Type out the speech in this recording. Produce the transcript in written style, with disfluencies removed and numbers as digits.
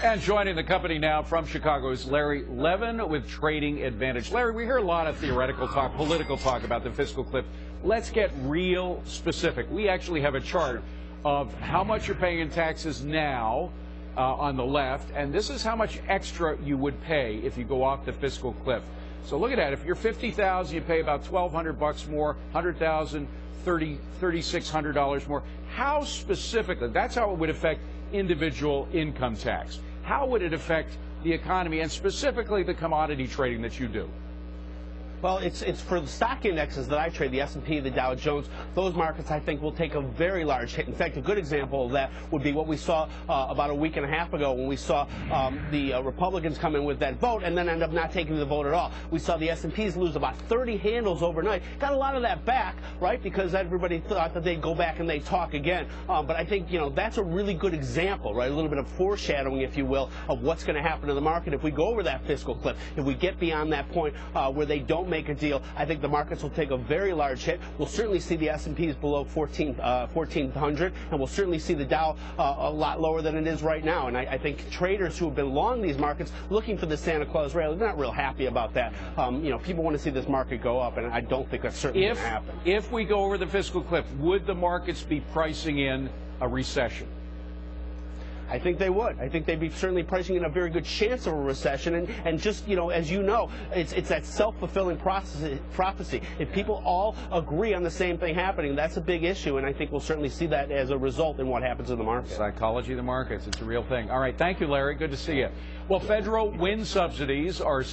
And joining the company now from Chicago is Larry Levin with Trading Advantage. Larry, we hear a lot of theoretical talk, political talk about the fiscal cliff. Let's get real specific. We actually have a chart of how much you're paying in taxes now on the left, and this is how much extra you would pay if you go off the fiscal cliff. So look at that. If you're $50,000, you pay about $1,200 more. $100,000, $3,600 more. How specifically? That's how it would affect individual income tax. How would it affect the economy and specifically the commodity trading that you do? Well, it's for the stock indexes that I trade, the S&P, the Dow Jones. Those markets, I think, will take a very large hit. In fact, a good example of that would be what we saw about a week and a half ago when we saw the Republicans come in with that vote and then end up not taking the vote at all. We saw the S&Ps lose about 30 handles overnight. Got a lot of that back, right, because everybody thought that they'd go back and they'd talk again. But I think, that's a really good example, right, a little bit of foreshadowing, if you will, of what's going to happen to the market if we go over that fiscal cliff. If we get beyond that point where they don't make a deal, I think the markets will take a very large hit. We'll certainly see the S&Ps below 1,400, and we'll certainly see the Dow a lot lower than it is right now. And I think traders who have been long these markets looking for the Santa Claus rail, they're not real happy about that. People want to see this market go up, and I don't think that's certainly going to happen. If we go over the fiscal cliff, would the markets be pricing in a recession? I think they would. I think they'd be certainly pricing in a very good chance of a recession. And just, as you know, it's that self-fulfilling prophecy. If people all agree on the same thing happening, that's a big issue. And I think we'll certainly see that as a result in what happens in the market. Psychology of the markets. It's a real thing. All right. Thank you, Larry. Good to see you. Well, federal wind subsidies are